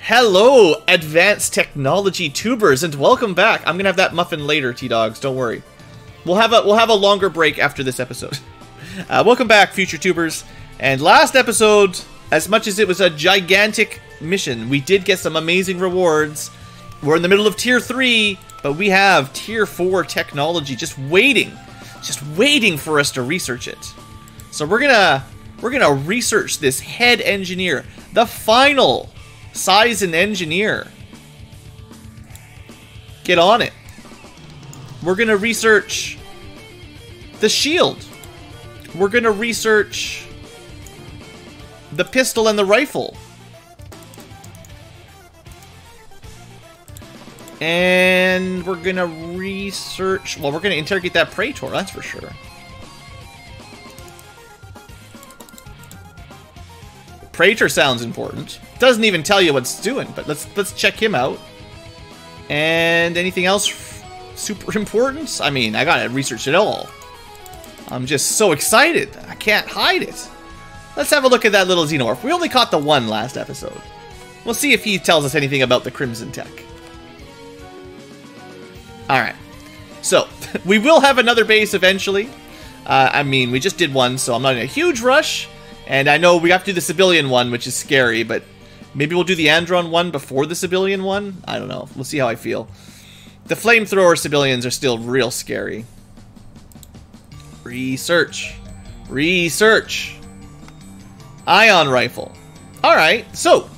Hello, advanced technology tubers, and welcome back. I'm gonna have that muffin later, T-Dogs. Don't worry. We'll have a longer break after this episode. Welcome back, future tubers. And last episode, as much as it was a gigantic mission, we did get some amazing rewards. We're in the middle of Tier 3, but we have Tier 4 technology just waiting for us to research it. So we're gonna research this head engineer, the final size and engineer. Get on it. We're gonna research the shield. We're gonna research the pistol and the rifle. And we're gonna research... well, we're gonna interrogate that Praetor, that's for sure. Praetor sounds important. Doesn't even tell you what it's doing, but let's check him out. And anything else super important? I mean, I gotta research it all. I'm just so excited. I can't hide it. Let's have a look at that little Xenomorph. We only caught the one last episode. We'll see if he tells us anything about the Crimson Tech. Alright. So, we will have another base eventually. I mean, we just did one, so I'm not in a huge rush. And I know we have to do the civilian one, which is scary, but maybe we'll do the Andron one before the civilian one? I don't know. We'll see how I feel. The flamethrower civilians are still real scary. Research. Research. Ion rifle. Alright, so.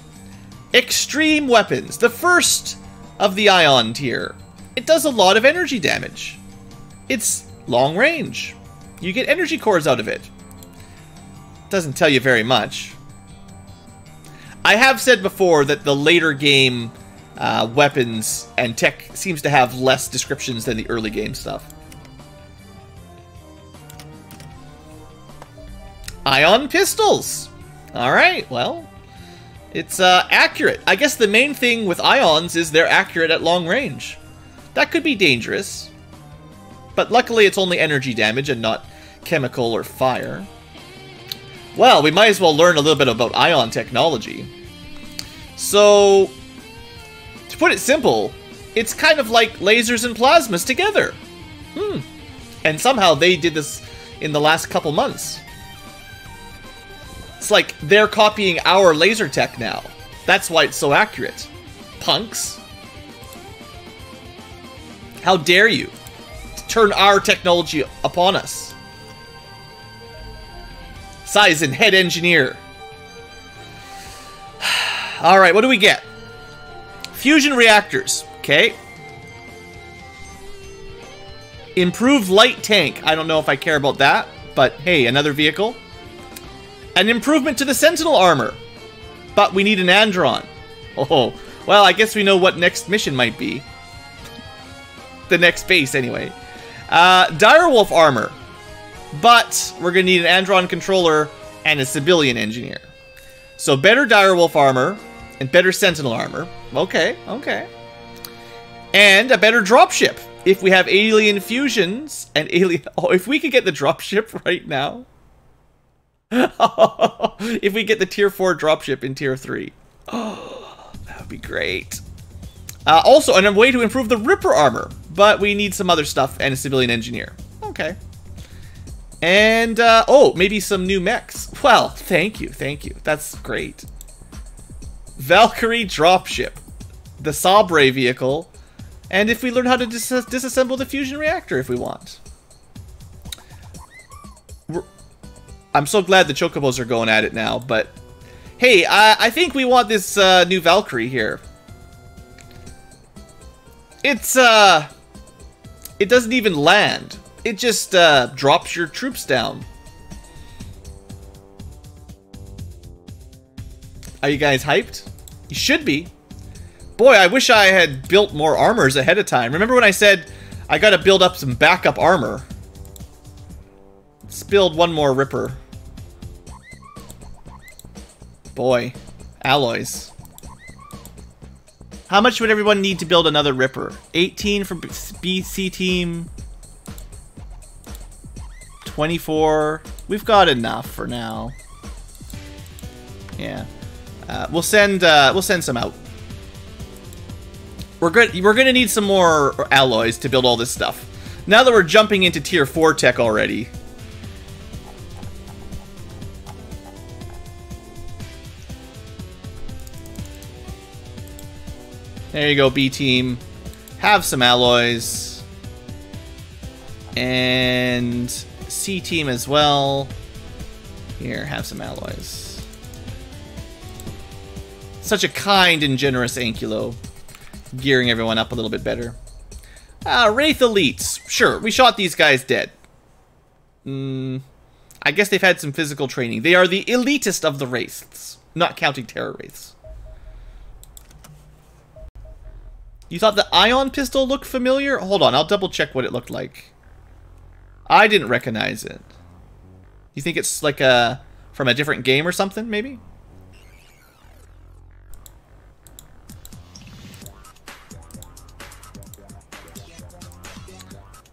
Extreme weapons. The first of the ion tier. It does a lot of energy damage. It's long range. You get energy cores out of it. Doesn't tell you very much. I have said before that the later game weapons and tech seems to have less descriptions than the early game stuff. Ion pistols. Alright, well, it's accurate. I guess the main thing with ions is they're accurate at long range. That could be dangerous. But luckily it's only energy damage and not chemical or fire. Well, we might as well learn a little bit about ion technology. So, to put it simple, it's kind of like lasers and plasmas together. And somehow they did this in the last couple months. It's like they're copying our laser tech now. That's why it's so accurate. Punks. How dare you turn our technology upon us? Size and head engineer. Alright, what do we get? Fusion reactors. Okay. Improved light tank. I don't know if I care about that, but hey, another vehicle. An improvement to the Sentinel armor. But we need an Andron. Oh, well, I guess we know what next mission might be. The next base, anyway. Direwolf armor. But we're going to need an Andron controller and a civilian engineer. So better Direwolf armor and better Sentinel armor. Okay, okay. And a better dropship. If we have alien fusions and alien... oh, if we could get the dropship right now. If we get the Tier 4 dropship in Tier 3. Oh, that would be great. Also, and a way to improve the Ripper armor. But we need some other stuff and a civilian engineer. Okay. And, oh, maybe some new mechs. Well, thank you, thank you. That's great. Valkyrie dropship. The Sabre vehicle. And if we learn how to disassemble the fusion reactor if we want. I'm so glad the Chocobos are going at it now, but... hey, I think we want this new Valkyrie here. It's, it doesn't even land. It just drops your troops down. Are you guys hyped? You should be. Boy, I wish I had built more armors ahead of time. Remember when I said I gotta build up some backup armor? Let's build one more Ripper. Boy, alloys. How much would everyone need to build another Ripper? 18 for BC team. 24. We've got enough for now. Yeah. We'll send some out. We're gonna need some more alloys to build all this stuff. Now that we're jumping into tier 4 tech already. There you go, B team. Have some alloys. And C team as well. Here, have some alloys. Such a kind and generous Ankylo. Gearing everyone up a little bit better. Wraith Elites. Sure, we shot these guys dead. I guess they've had some physical training. They are the elitist of the wraiths. Not counting terror wraiths. You thought the ion pistol looked familiar? Hold on, I'll double check what it looked like. I didn't recognize it. You think it's like from a different game or something, maybe?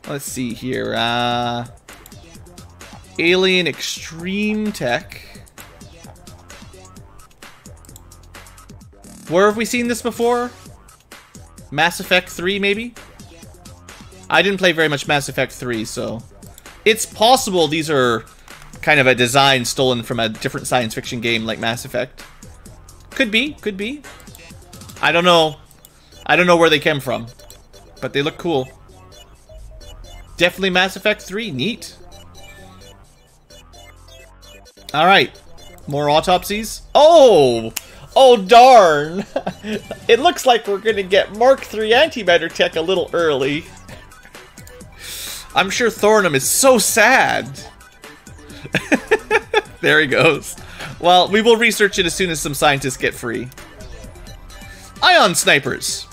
Let's see here. Alien Extreme Tech. Where have we seen this before? Mass Effect 3, maybe? I didn't play very much Mass Effect 3, so... It's possible these are kind of a design stolen from a different science fiction game like Mass Effect. Could be, could be. I don't know. I don't know where they came from. But they look cool. Definitely Mass Effect 3. Neat. Alright. More autopsies. Oh! Oh, darn! It looks like we're gonna get Mark III antimatter tech a little early. I'm sure Thornham is so sad. There he goes. Well, we will research it as soon as some scientists get free. Ion snipers.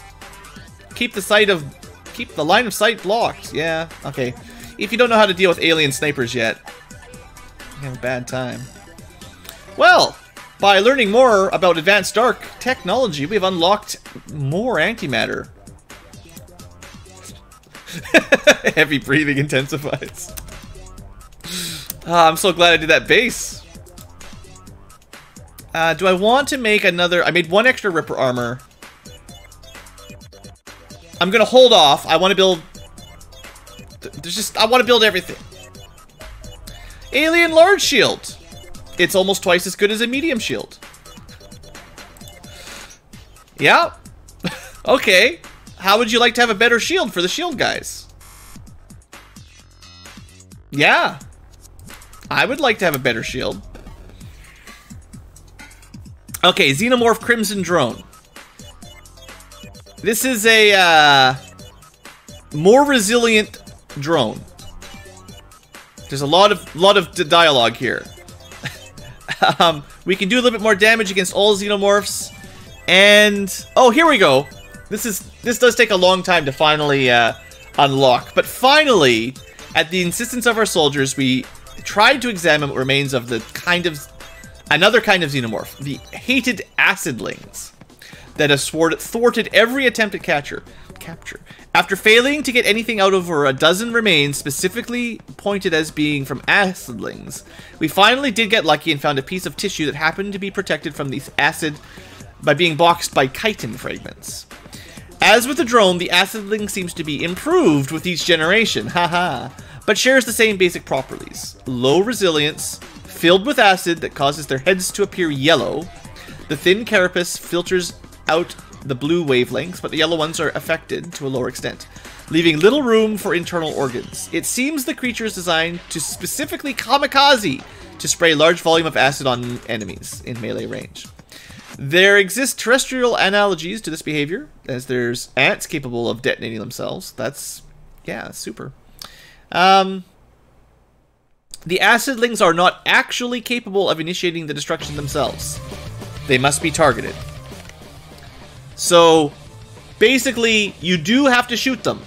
Keep the line of sight blocked. Yeah, okay. If you don't know how to deal with alien snipers yet, you have a bad time. Well, by learning more about advanced dark technology, we've unlocked more antimatter. Heavy breathing intensifies. I'm so glad I did that base. Do I want to make another... I made one extra Ripper armor. I'm gonna hold off. I want to build... I want to build everything. Alien large shield. It's almost twice as good as a medium shield. Yeah. Okay. How would you like to have a better shield for the shield guys? Yeah. I would like to have a better shield. Okay, Xenomorph Crimson Drone. This is a more resilient drone. There's a lot of dialogue here. We can do a little bit more damage against all Xenomorphs. And oh, here we go. This does take a long time to finally unlock, but finally, at the insistence of our soldiers, we tried to examine what remains of another kind of Xenomorph, the hated Acidlings, that have thwarted every attempt at capture. After failing to get anything out of over a dozen remains specifically pointed as being from Acidlings, we finally did get lucky and found a piece of tissue that happened to be protected from the acid by being boxed by chitin fragments. As with the drone, the Acidling seems to be improved with each generation, haha, but shares the same basic properties. Low resilience, filled with acid that causes their heads to appear yellow. The thin carapace filters out the blue wavelengths, but the yellow ones are affected to a lower extent, leaving little room for internal organs. It seems the creature is designed to specifically kamikaze to spray large volume of acid on enemies in melee range. There exist terrestrial analogies to this behavior, as there's ants capable of detonating themselves. That's, yeah, super. The Acidlings are not actually capable of initiating the destruction themselves. They must be targeted. So, basically, you do have to shoot them.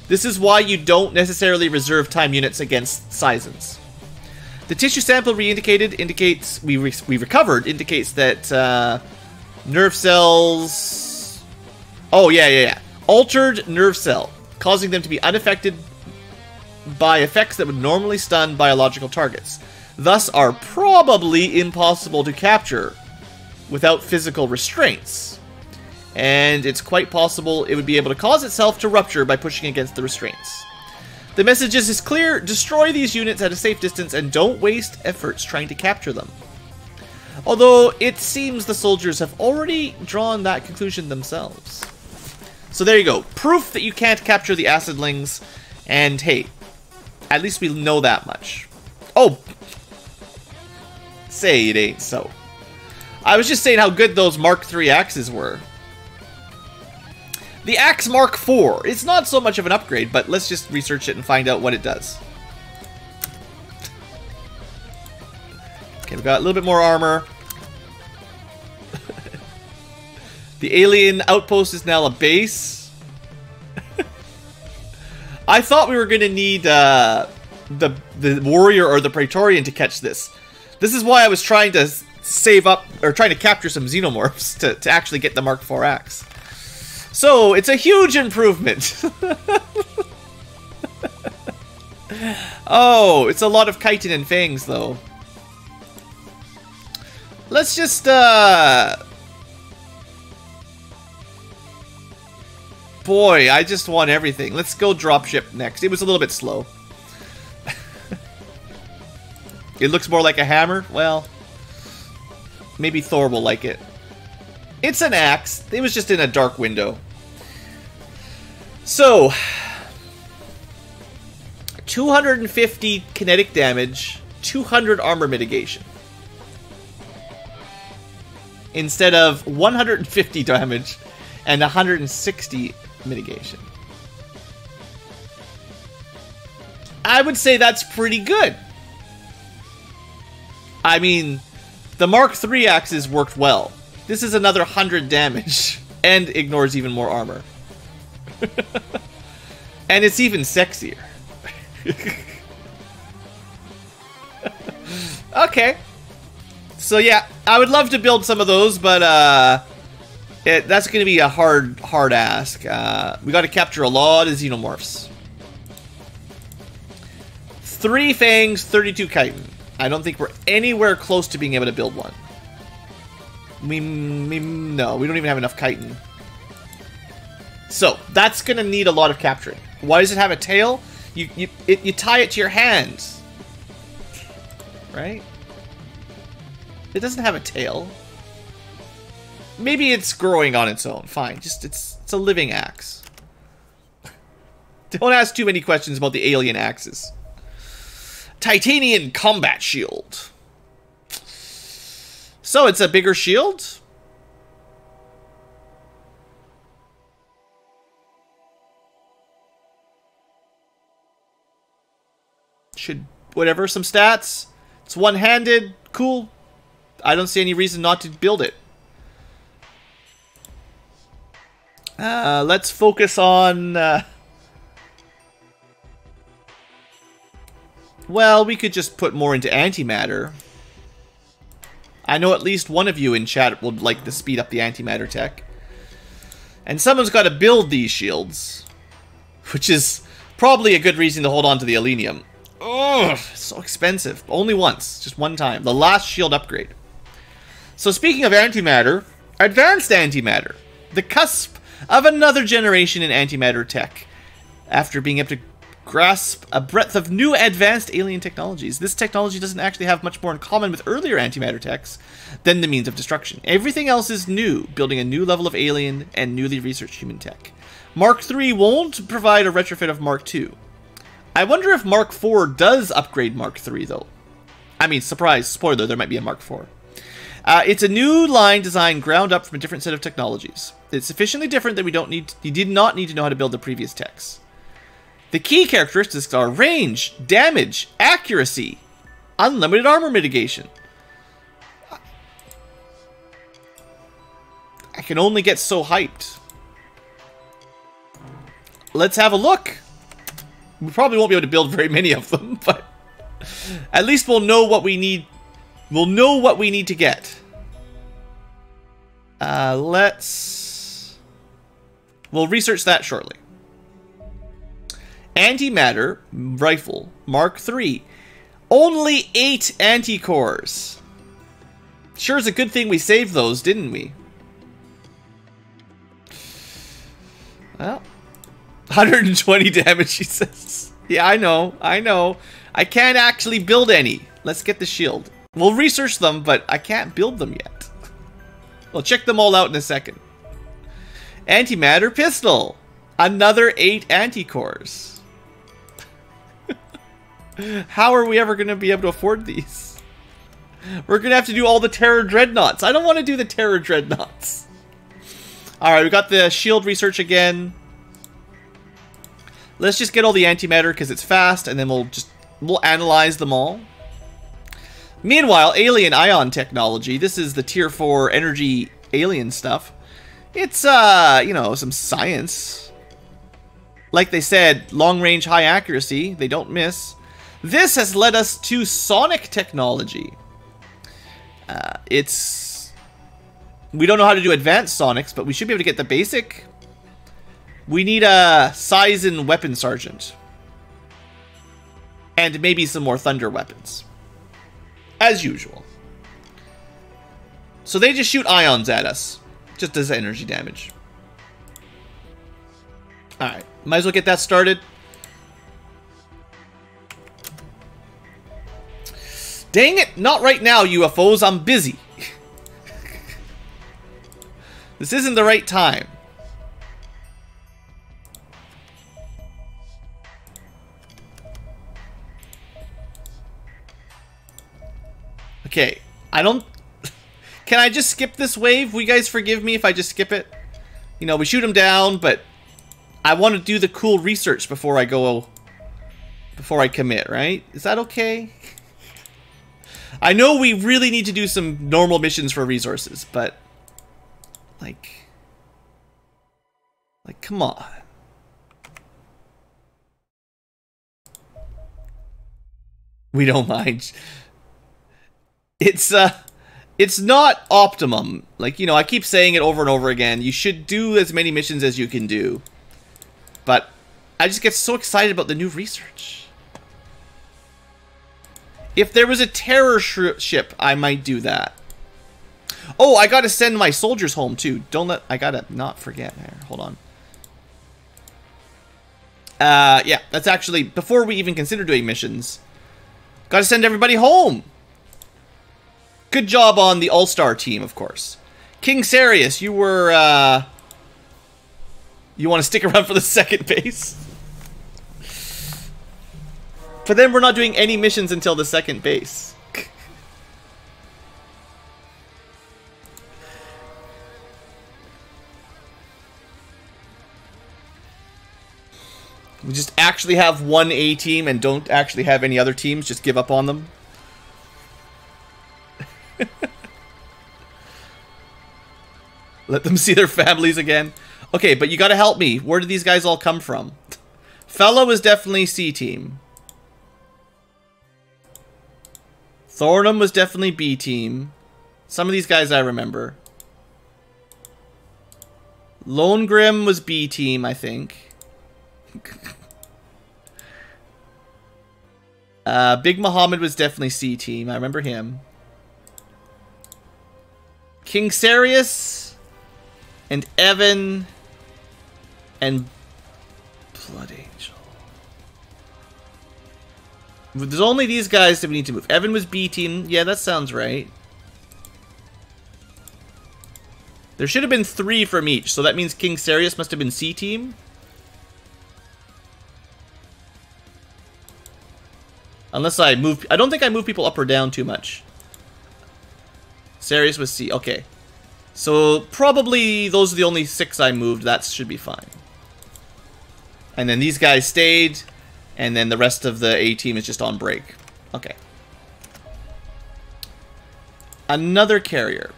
This is why you don't necessarily reserve time units against Seisons. The tissue sample we recovered indicates that nerve cells... Oh, yeah. Altered nerve cell, causing them to be unaffected by effects that would normally stun biological targets, thus are probably impossible to capture without physical restraints. and it's quite possible it would be able to cause itself to rupture by pushing against the restraints. The message is clear: destroy these units at a safe distance and don't waste efforts trying to capture them. Although it seems the soldiers have already drawn that conclusion themselves. So there you go. Proof that you can't capture the acidlings, and hey, at least we know that much. Oh! Say it ain't so. I was just saying how good those Mark III axes were. The Axe Mark IV. It's not so much of an upgrade, but let's just research it and find out what it does. Okay, we've got a little bit more armor. The alien outpost is now a base. I thought we were going to need the warrior or the Praetorian to catch this. This is why I was trying to save up, or trying to capture some Xenomorphs to actually get the Mark IV axe. So, it's a huge improvement. Oh, it's a lot of chitin and fangs, though. Let's just, boy, I just want everything. Let's go dropship next. It was a little bit slow. It looks more like a hammer. Well, maybe Thor will like it. It's an axe. It was just in a dark window. So, 250 kinetic damage, 200 armor mitigation. Instead of 150 damage and 160 mitigation. I would say that's pretty good. I mean, the Mark III axes worked well. This is another 100 damage and ignores even more armor. And it's even sexier. Okay. So yeah, I would love to build some of those, but that's going to be a hard ask. We got to capture a lot of Xenomorphs. 3 fangs, 32 chitin. I don't think we're anywhere close to being able to build one. No, we don't even have enough chitin. So, that's going to need a lot of capturing. Why does it have a tail? You tie it to your hands. Right? It doesn't have a tail. Maybe it's growing on its own. Fine. Just it's a living axe. Don't ask too many questions about the alien axes. Titanium combat shield. So it's a bigger shield? Should whatever, some stats. It's one-handed, cool. I don't see any reason not to build it. Let's focus on well, we could just put more into antimatter. I know at least one of you in chat would like to speed up the antimatter tech. And someone's got to build these shields, which is probably a good reason to hold on to the Elenium. Ugh, so expensive. Only once, just one time. The last shield upgrade. So speaking of antimatter, advanced antimatter. The cusp of another generation in antimatter tech. After being able to grasp a breadth of new advanced alien technologies. This technology doesn't actually have much more in common with earlier antimatter techs than the means of destruction. Everything else is new, building a new level of alien and newly researched human tech. Mark III won't provide a retrofit of Mark II. I wonder if Mark IV does upgrade Mark III, though. I mean, surprise, spoiler, there might be a Mark IV. It's a new line designed ground up from a different set of technologies. It's sufficiently different that you did not need to know how to build the previous techs. The key characteristics are range, damage, accuracy, unlimited armor mitigation. I can only get so hyped. Let's have a look. We probably won't be able to build very many of them, but at least we'll know what we need. We'll know what we need to get. We'll research that shortly. Antimatter rifle, Mark III. Only 8 anti-cores. Sure is a good thing we saved those, didn't we? Well, 120 damage, she says. Yeah, I know. I can't actually build any. Let's get the shield. We'll research them, but I can't build them yet. We'll check them all out in a second. Antimatter pistol. Another 8 anti-cores. How are we ever going to be able to afford these? We're going to have to do all the Terror Dreadnoughts. I don't want to do the Terror Dreadnoughts. Alright, we got the shield research again. Let's just get all the antimatter because it's fast, and then we'll analyze them all. Meanwhile, alien ion technology. This is the tier 4 energy alien stuff. It's, you know, some science. Like they said, long range, high accuracy. They don't miss. This has led us to sonic technology. We don't know how to do advanced sonics, but we should be able to get the basic. We need a Sizen weapon sergeant. And maybe some more thunder weapons. As usual. So they just shoot ions at us. Just as energy damage. Alright, might as well get that started. Dang it, not right now, UFOs, I'm busy. This isn't the right time. Okay, I don't... Can I just skip this wave? Will you guys forgive me if I just skip it? You know, we shoot them down, but I want to do the cool research before I go... Before I commit, right? Is that okay? I know we really need to do some normal missions for resources, but... Like, come on. We don't mind. It's not optimum. Like, you know, I keep saying it over and over again. You should do as many missions as you can do. But I just get so excited about the new research. If there was a terror ship, I might do that. Oh, I gotta send my soldiers home too. I gotta not forget there. Hold on. Yeah, that's actually, before we even consider doing missions, gotta send everybody home. Good job on the all-star team, of course. King Sarius, you were, you want to stick around for the second base? But then we're not doing any missions until the second base. We just actually have one A team and don't actually have any other teams. Just give up on them. Let them see their families again. Okay, but you gotta help me. Where did these guys all come from? Fellow is definitely C team. Thornham was definitely B team. Some of these guys I remember. Lone Grim was B team, I think. Big Muhammad was definitely C team. I remember him. King Sarius and Evan and Blood Angel. There's only these guys that we need to move. Evan was B team. Yeah, that sounds right. There should have been 3 from each, so that means King Sarius must have been C team. Unless I move... I don't think I move people up or down too much. Sarius was C. Okay. So, probably those are the only 6 I moved. That should be fine. And then these guys stayed. And then the rest of the A team is just on break. Okay. Another carrier.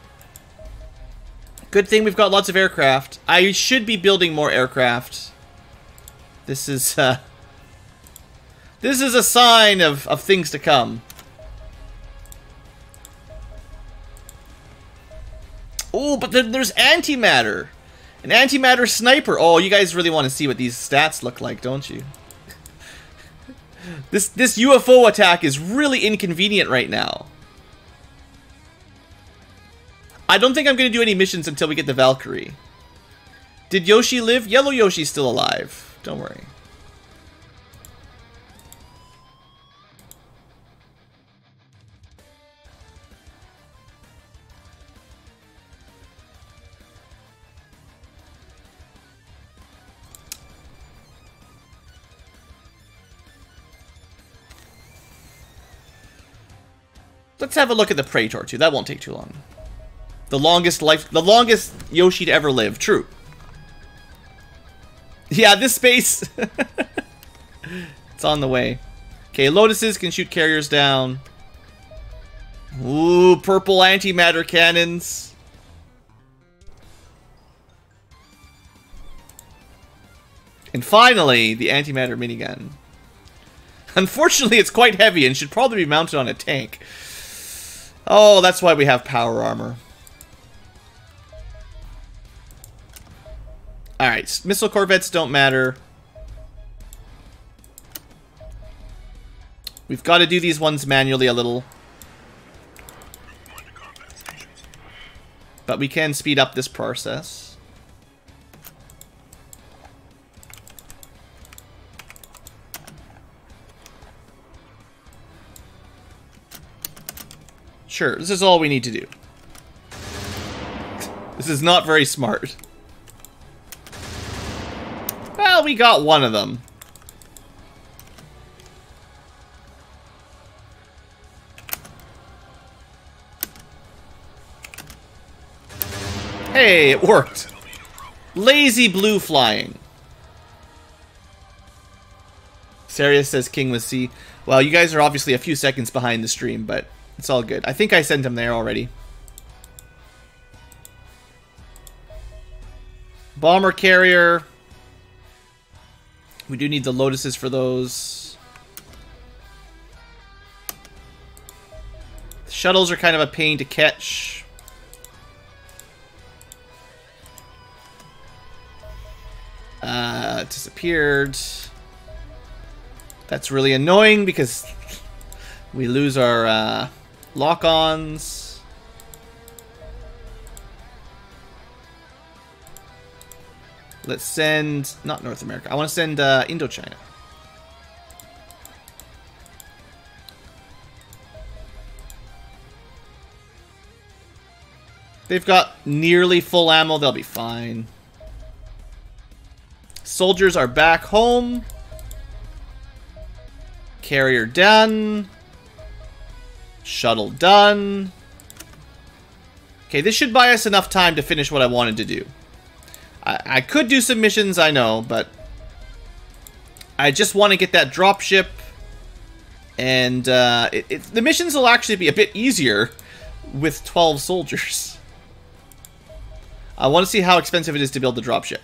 Good thing we've got lots of aircraft. I should be building more aircraft. This is a sign of things to come. Oh, but then there's antimatter. An antimatter sniper. Oh, you guys really want to see what these stats look like, don't you? This UFO attack is really inconvenient right now. I don't think I'm going to do any missions until we get the Valkyrie. Did Yoshi live? Yellow Yoshi's still alive. Don't worry. Let's have a look at the Praetor too. That won't take too long. The longest Yoshi to ever live. True. Yeah, this space. It's on the way. Okay, Lotuses can shoot carriers down. Ooh, purple antimatter cannons. And finally, the Antimatter Minigun. Unfortunately, it's quite heavy and should probably be mounted on a tank. Oh, that's why we have power armor. Alright, missile corvettes don't matter. We've got to do these ones manually a little. But we can speed up this process. Sure, this is all we need to do. This is not very smart. Well, we got one of them. Hey, it worked. Lazy blue flying. Sarius says King was C. Well, you guys are obviously a few seconds behind the stream, but it's all good. I think I sent him there already. Bomber carrier. We do need the Lotuses for those. The shuttles are kind of a pain to catch. It disappeared. That's really annoying because we lose our lock-ons. Let's send, not North America. I want to send Indochina. They've got nearly full ammo. They'll be fine. Soldiers are back home. Carrier done. Shuttle done. Okay, this should buy us enough time to finish what I wanted to do. I could do some missions, I know, but I just want to get that dropship. And the missions will actually be a bit easier with 12 soldiers. I want to see how expensive it is to build the dropship.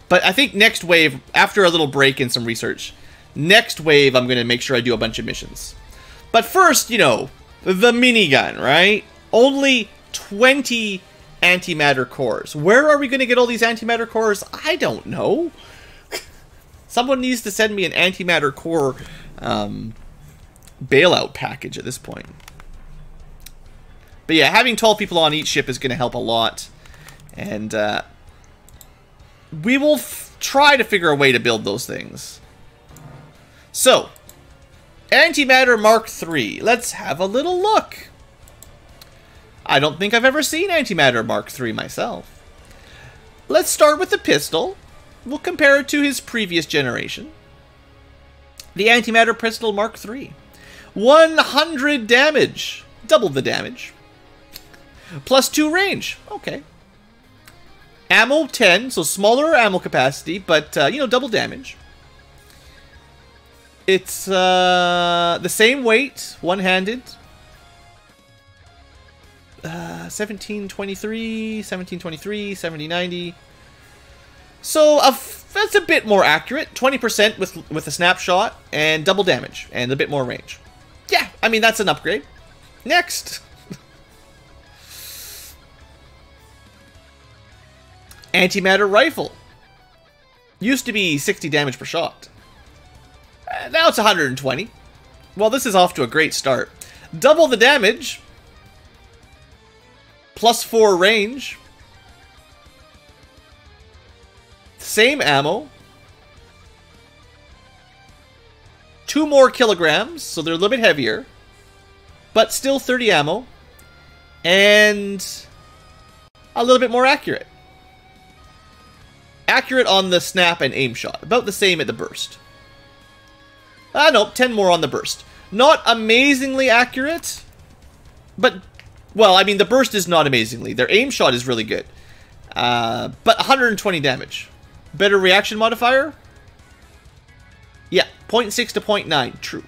But I think next wave, after a little break and some research, next wave I'm going to make sure I do a bunch of missions. But first, you know, the minigun, right? Only 20 antimatter cores. Where are we going to get all these antimatter cores? I don't know. Someone needs to send me an antimatter core bailout package at this point. But yeah, having 12 people on each ship is going to help a lot. And we will try to figure a way to build those things. So, Antimatter Mark III. Let's have a little look. I don't think I've ever seen Antimatter Mark III myself. Let's start with the pistol. We'll compare it to his previous generation. The Antimatter Pistol Mark III. 100 damage. Double the damage. Plus 2 range. Okay. Ammo 10, so smaller ammo capacity, but, you know, double damage. It's the same weight, one-handed. 1723, 1723, 7090. So that's a bit more accurate. 20% with a snapshot and double damage and a bit more range. Yeah, I mean that's an upgrade. Next. Antimatter rifle. Used to be 60 damage per shot. Now it's 120. Well, this is off to a great start. Double the damage. Plus 4 range. Same ammo. 2 more kilograms, so they're a little bit heavier. But still 30 ammo. And a little bit more accurate. Accurate on the snap and aim shot. About the same at the burst. Nope, 10 more on the burst. Not amazingly accurate. But, well, I mean, the burst is not amazingly. Their aim shot is really good. But 120 damage. Better reaction modifier? Yeah, 0.6 to 0.9. True.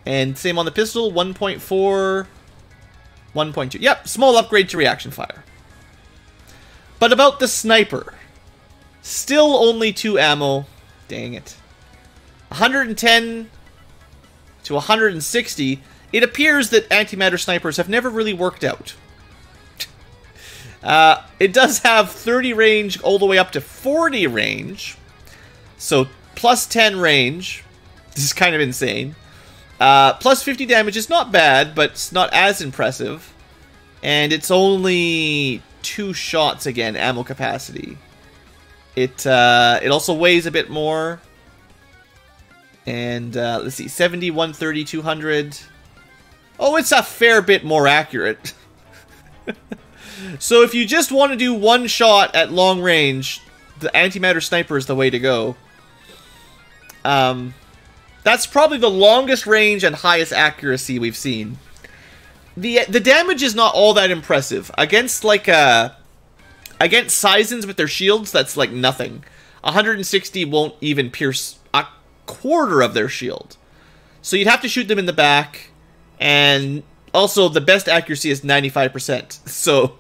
And same on the pistol. 1.4. 1.2. Yep, small upgrade to reaction fire. But about the sniper. Still only 2 ammo. Dang it. 110 to 160. It appears that antimatter snipers have never really worked out. It does have 30 range all the way up to 40 range. So plus 10 range. This is kind of insane. Plus 50 damage is not bad, but it's not as impressive. And it's only 2 shots again, ammo capacity. It also weighs a bit more. And let's see, 70, 130, 200. Oh, it's a fair bit more accurate. So if you just want to do 1 shot at long range, the antimatter sniper is the way to go. That's probably the longest range and highest accuracy we've seen. The damage is not all that impressive. Against like against Seisons with their shields, that's like nothing. 160 won't even pierce a quarter of their shield. So you'd have to shoot them in the back, and also the best accuracy is 95%. So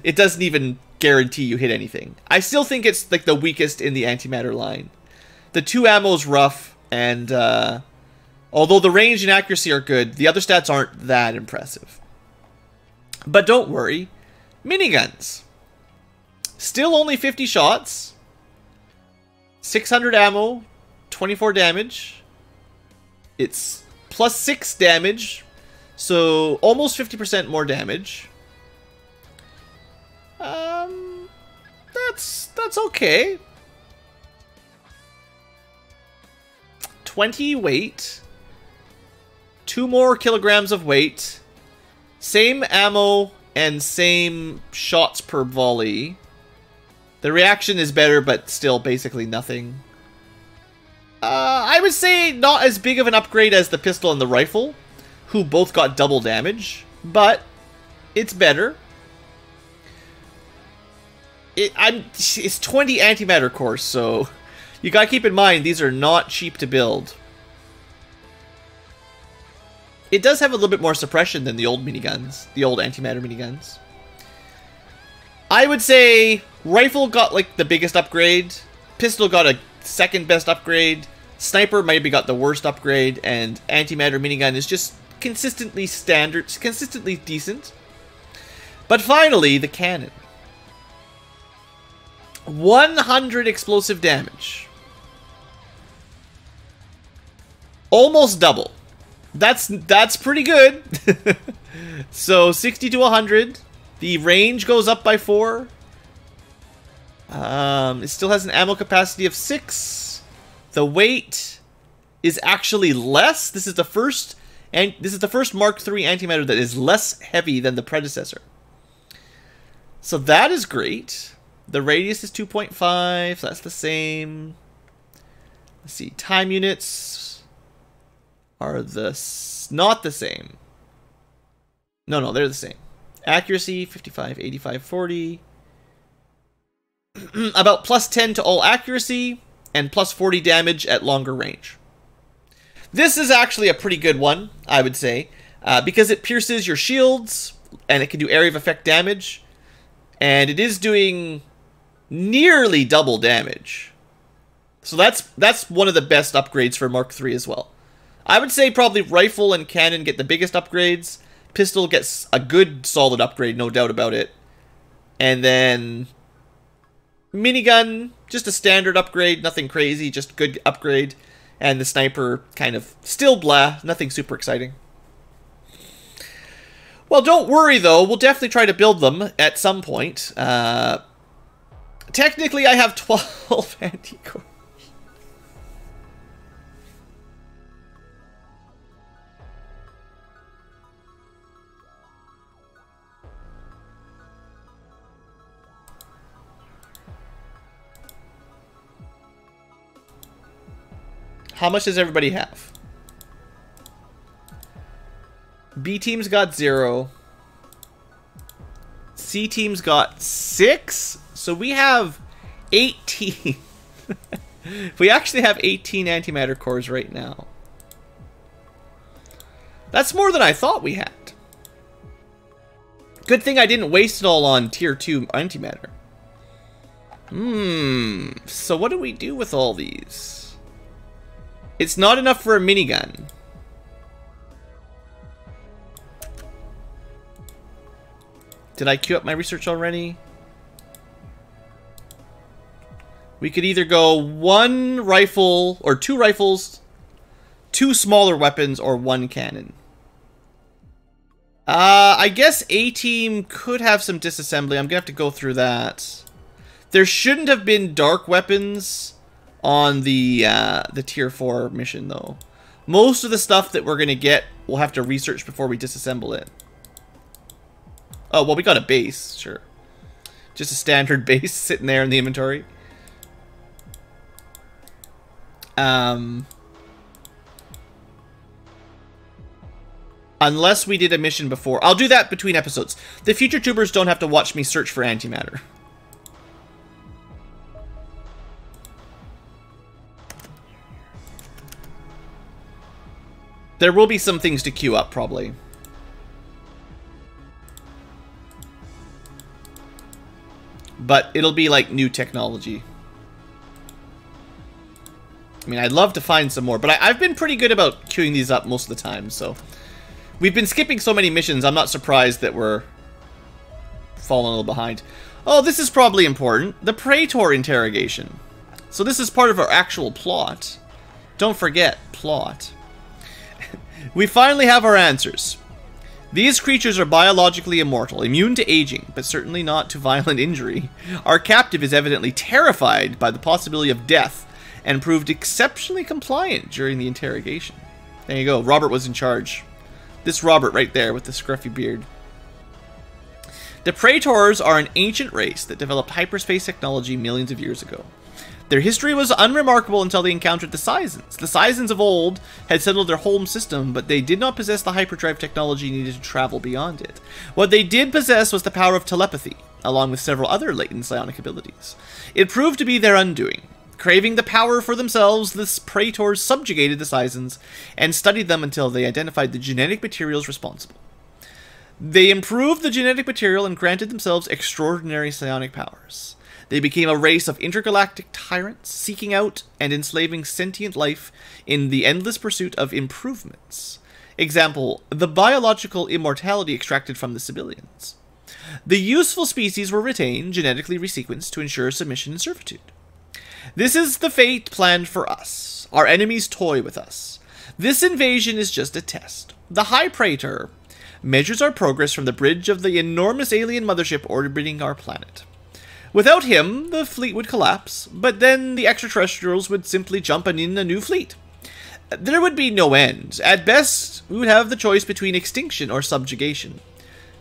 it doesn't even guarantee you hit anything. I still think it's like the weakest in the antimatter line. The 2 ammo is rough, and although the range and accuracy are good, the other stats aren't that impressive. But don't worry, miniguns. Still only 50 shots, 600 ammo, 24 damage. It's plus 6 damage, so almost 50% more damage. That's okay. 20 weight, 2 more kilograms of weight, same ammo and same shots per volley. The reaction is better, but still basically nothing. I would say not as big of an upgrade as the pistol and the rifle, who both got double damage, but it's better. It's 20 antimatter cores, so you gotta keep in mind these are not cheap to build. It does have a little bit more suppression than the old miniguns, the old antimatter miniguns. I would say rifle got like the biggest upgrade, pistol got a second best upgrade, sniper maybe got the worst upgrade, and antimatter minigun is just consistently standard, consistently decent. But finally, the cannon. 100 explosive damage. Almost double. That's pretty good. So 60 to 100. The range goes up by 4. It still has an ammo capacity of 6. The weight is actually less. This is the first Mark III antimatter that is less heavy than the predecessor. So that is great. The radius is 2.5, so that's the same. Let's see, time units are not the same. No, they're the same. Accuracy, 55, 85, 40. About plus 10 to all accuracy, and plus 40 damage at longer range. This is actually a pretty good one, I would say, because it pierces your shields, and it can do area of effect damage, and it is doing nearly double damage. So that's one of the best upgrades for Mark III as well. I would say probably rifle and cannon get the biggest upgrades. Pistol gets a good solid upgrade, no doubt about it. And then minigun, just a standard upgrade, nothing crazy, just good upgrade. And the sniper kind of still blah, nothing super exciting. Well, don't worry though, we'll definitely try to build them at some point. Technically, I have 12 anti-core. How much does everybody have? B team's got 0. C team's got 6. So we have 18. We actually have 18 antimatter cores right now. That's more than I thought we had. Good thing I didn't waste it all on tier 2 antimatter. So what do we do with all these? It's not enough for a minigun. Did I queue up my research already? We could either go 1 rifle or 2 rifles, 2 smaller weapons, or 1 cannon. I guess A team could have some disassembly. I'm gonna have to go through that. There shouldn't have been dark weapons on the tier 4 mission, though. Most of the stuff that we're gonna get, we'll have to research before we disassemble it. Oh, well, we got a base, sure. Just a standard base sitting there in the inventory. Unless we did a mission before. I'll do that between episodes. The future tubers don't have to watch me search for antimatter. There will be some things to queue up, probably. But it'll be like new technology. I mean, I'd love to find some more, but I've been pretty good about queuing these up most of the time, so... We've been skipping so many missions, I'm not surprised that we're falling a little behind. Oh, this is probably important. The Praetor interrogation. So this is part of our actual plot. Don't forget, plot. We finally have our answers. These creatures are biologically immortal, immune to aging, but certainly not to violent injury. Our captive is evidently terrified by the possibility of death and proved exceptionally compliant during the interrogation. There you go, Robert was in charge. This Robert right there with the scruffy beard. The Praetors are an ancient race that developed hyperspace technology millions of years ago. Their history was unremarkable until they encountered the Seisons. The Seisons of old had settled their home system, but they did not possess the hyperdrive technology needed to travel beyond it. What they did possess was the power of telepathy, along with several other latent psionic abilities. It proved to be their undoing. Craving the power for themselves, the Praetors subjugated the Seisons and studied them until they identified the genetic materials responsible. They improved the genetic material and granted themselves extraordinary psionic powers. They became a race of intergalactic tyrants, seeking out and enslaving sentient life in the endless pursuit of improvements. Example, the biological immortality extracted from the civilians. The useful species were retained, genetically resequenced to ensure submission and servitude. This is the fate planned for us. Our enemies toy with us. This invasion is just a test. The High Praetor measures our progress from the bridge of the enormous alien mothership orbiting our planet. Without him, the fleet would collapse, but then the extraterrestrials would simply jump in a new fleet. There would be no end. At best, we would have the choice between extinction or subjugation.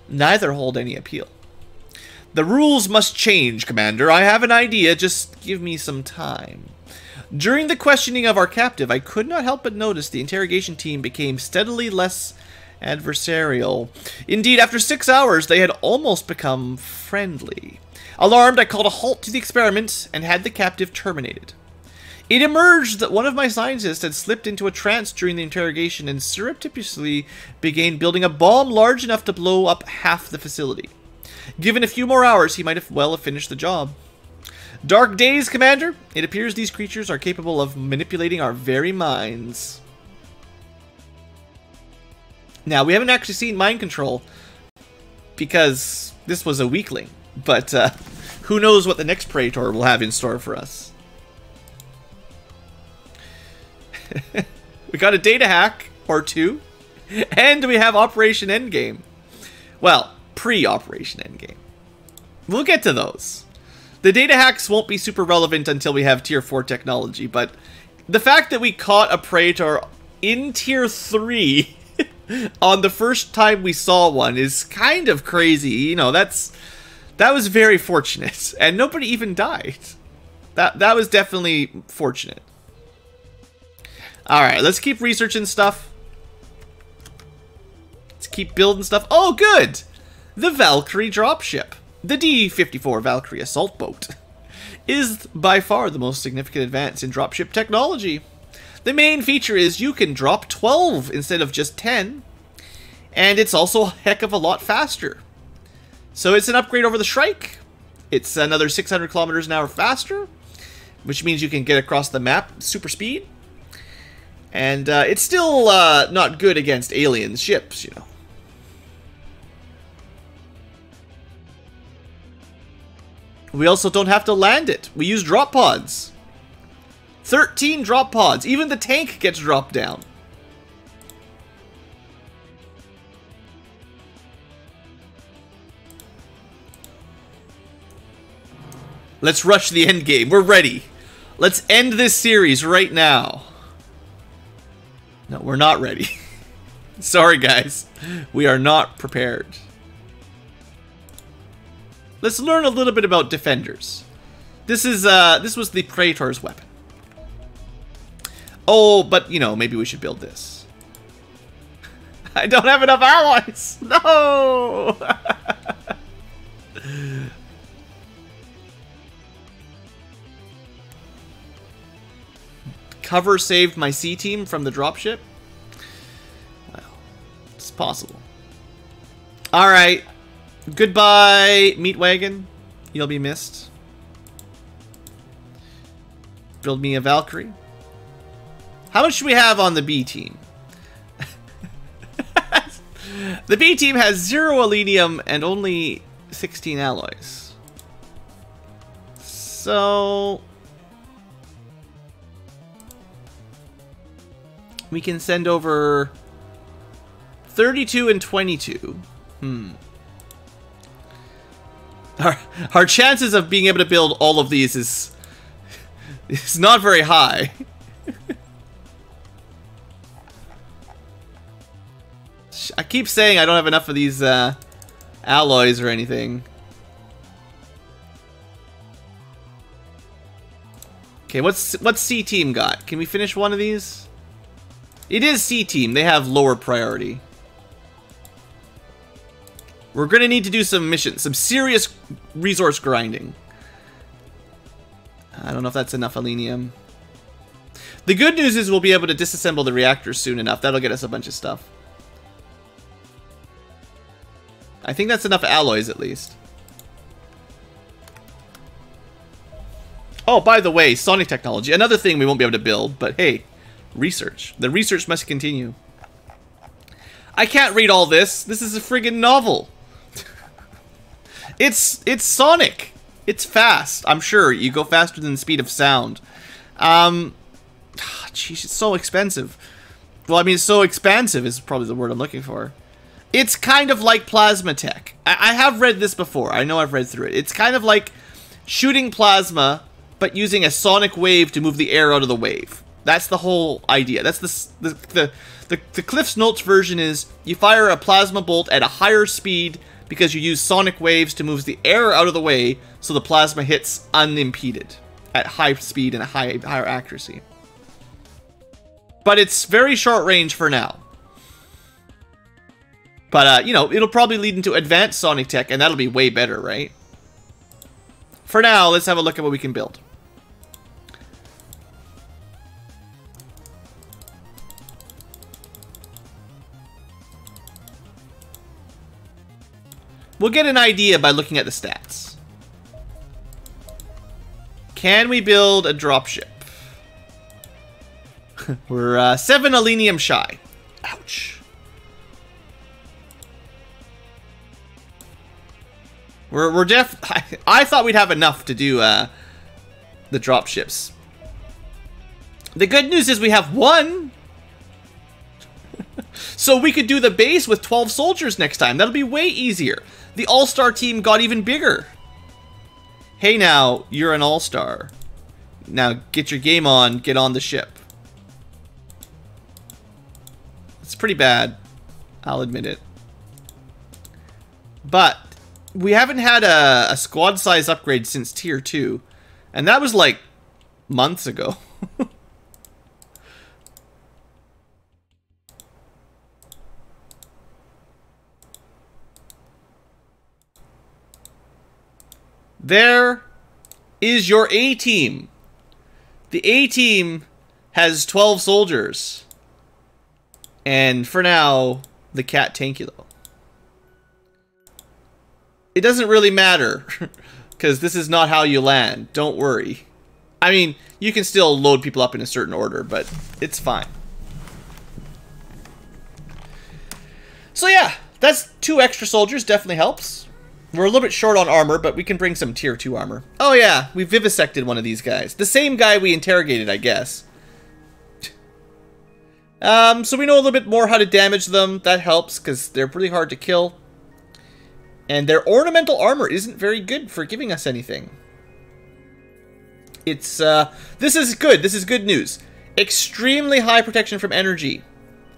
Neither hold any appeal. The rules must change, Commander. I have an idea. Just give me some time. During the questioning of our captive, I could not help but notice the interrogation team became steadily less adversarial. Indeed, after 6 hours, they had almost become friendly. Alarmed, I called a halt to the experiment and had the captive terminated. It emerged that one of my scientists had slipped into a trance during the interrogation and surreptitiously began building a bomb large enough to blow up half the facility. Given a few more hours, he might have well have finished the job. Dark days, Commander. It appears these creatures are capable of manipulating our very minds. Now, we haven't actually seen mind control because this was a weakling. But who knows what the next Praetor will have in store for us. We got a data hack or two. And we have Operation Endgame. Well, pre-Operation Endgame. We'll get to those. The data hacks won't be super relevant until we have tier 4 technology, but the fact that we caught a Praetor in tier 3 on the first time we saw one is kind of crazy. You know, that was very fortunate, and nobody even died. That was definitely fortunate. All right, let's keep researching stuff. Let's keep building stuff. Oh, good! The Valkyrie dropship. The D-54 Valkyrie assault boat is by far the most significant advance in dropship technology. The main feature is you can drop 12 instead of just 10, and it's also a heck of a lot faster. So it's an upgrade over the Shrike. It's another 600 kilometers an hour faster, which means you can get across the map super speed. And it's still not good against alien ships, you know. We also don't have to land it. We use drop pods. 13 drop pods. Even the tank gets dropped down. Let's rush the end game. We're ready. Let's end this series right now. No, we're not ready. Sorry, guys. We are not prepared. Let's learn a little bit about defenders. This was the Praetor's weapon. Oh, but you know, maybe we should build this. I don't have enough alloys. No. Cover saved my C team from the dropship. Well, it's possible. All right. Goodbye, meat wagon. You'll be missed. Build me a Valkyrie. How much do we have on the B team? The B team has 0 alenium and only 16 alloys. So we can send over 32 and 22. Our chances of being able to build all of these is not very high. I keep saying I don't have enough of these alloys or anything. Okay, what's C team got? Can we finish one of these? It is C team. They have lower priority. We're going to need to do some missions, some serious resource grinding. I don't know if that's enough alenium. The good news is we'll be able to disassemble the reactors soon enough. That'll get us a bunch of stuff. I think that's enough alloys at least. Oh, by the way, sonic technology. Another thing we won't be able to build, but hey, research. The research must continue. I can't read all this. This is a friggin' novel. It's Sonic. It's fast. I'm sure you go faster than the speed of sound. Jeez, it's so expensive. Well, I mean, it's so expansive is probably the word I'm looking for. It's kind of like plasma tech. I have read this before. I know I've read through it. It's kind of like shooting plasma, but using a sonic wave to move the air out of the wave. That's the whole idea. That's the Cliff's Notes version is you fire a plasma bolt at a higher speed because you use sonic waves to move the air out of the way so the plasma hits unimpeded at high speed and a higher accuracy. But it's very short range for now. But, you know, it'll probably lead into advanced sonic tech, and that'll be way better, right? For now, let's have a look at what we can build. We'll get an idea by looking at the stats. Can we build a dropship? We're 7 alenium shy. Ouch. We're I thought we'd have enough to do the dropships. The good news is we have 1. So we could do the base with 12 soldiers next time. That'll be way easier. The all-star team got even bigger. Hey now, you're an all-star. Now get your game on, get on the ship. It's pretty bad. I'll admit it. But we haven't had a squad size upgrade since tier 2. And that was like months ago. There is your A-team. The A-team has 12 soldiers. And for now, the cat Tankulo. It doesn't really matter, because this is not how you land. Don't worry. I mean, you can still load people up in a certain order, but it's fine. So yeah, that's 2 extra soldiers, definitely helps. We're a little bit short on armor, but we can bring some tier 2 armor. Oh yeah, we vivisected one of these guys. The same guy we interrogated, I guess. So we know a little bit more how to damage them. That helps, because they're pretty hard to kill. And their ornamental armor isn't very good for giving us anything. It's, this is good. This is good news. Extremely high protection from energy.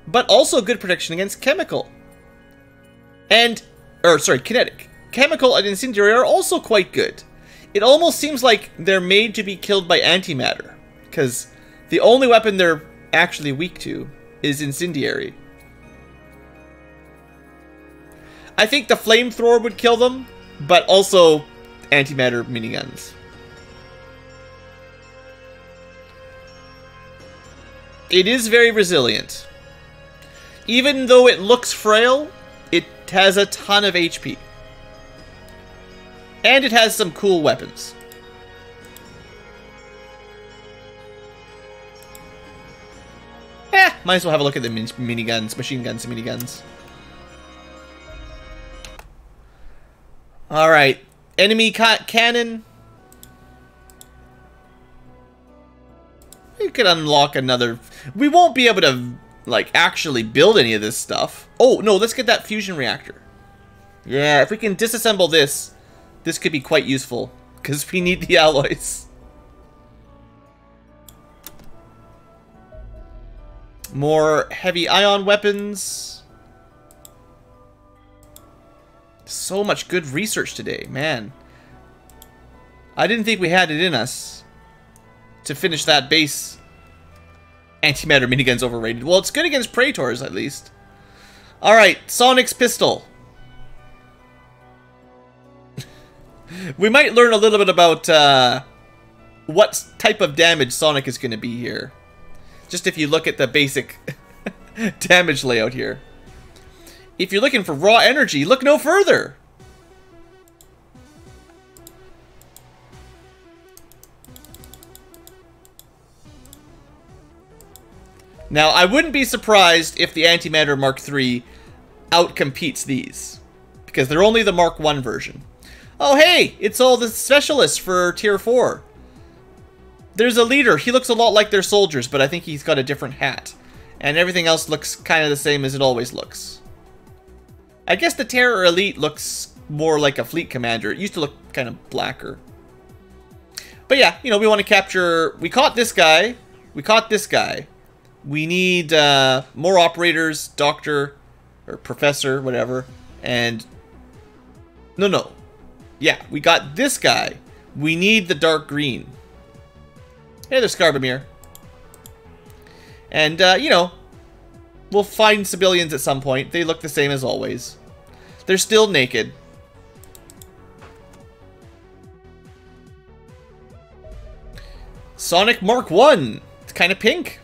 But also good protection against chemical. And, kinetic. Chemical and incendiary are also quite good. It almost seems like they're made to be killed by antimatter. Because the only weapon they're actually weak to is incendiary. I think the flamethrower would kill them, but also antimatter miniguns. It is very resilient. Even though it looks frail, it has a ton of HP. And it has some cool weapons. Might as well have a look at the miniguns, machine guns and miniguns. Alright, enemy cannon. We could unlock another... We won't be able to, like, actually build any of this stuff. Oh, no, let's get that fusion reactor. Yeah, if we can disassemble this, this could be quite useful. Because we need the alloys. More heavy ion weapons. So much good research today, man. I didn't think we had it in us to finish that base. Antimatter minigun's overrated. Well, it's good against Praetors, at least. Alright, Sonic's pistol. We might learn a little bit about what type of damage Sonic is going to be here. Just if you look at the basic damage layout here. If you're looking for raw energy, look no further. Now, I wouldn't be surprised if the Antimatter Mark III outcompetes these. Because they're only the Mark I version. Oh, hey! It's all the specialists for Tier 4. There's a leader. He looks a lot like their soldiers, but I think he's got a different hat. And everything else looks kind of the same as it always looks. I guess the Terror Elite looks more like a fleet commander. It used to look kind of blacker. But yeah, you know, we want to capture... We caught this guy. We caught this guy. We need more operators, doctor, or professor, whatever. And... No. Yeah, we got this guy. We need the dark green. Hey, there's Skarbamir. And, you know, we'll find civilians at some point. They look the same as always. They're still naked. Sonic Mark I. It's kind of pink.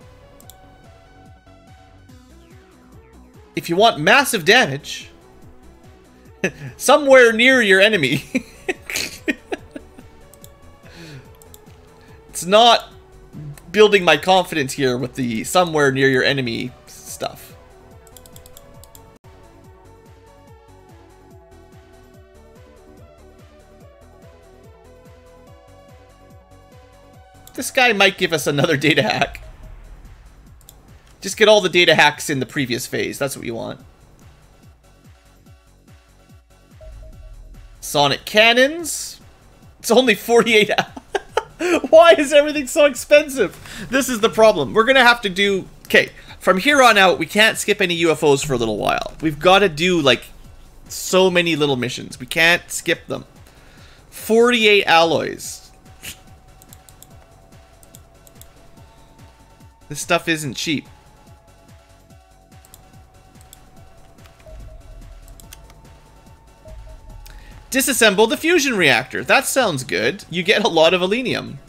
If you want massive damage, somewhere near your enemy. It's not building my confidence here with the somewhere near your enemy stuff. This guy might give us another data hack. Just get all the data hacks in the previous phase. That's what you want. Sonic cannons. It's only 48 Why is everything so expensive? This is the problem. We're gonna have to do... Okay, from here on out, we can't skip any UFOs for a little while. We've got to do, like, so many little missions. We can't skip them. 48 alloys. This stuff isn't cheap. Disassemble the fusion reactor. That sounds good. You get a lot of alenium.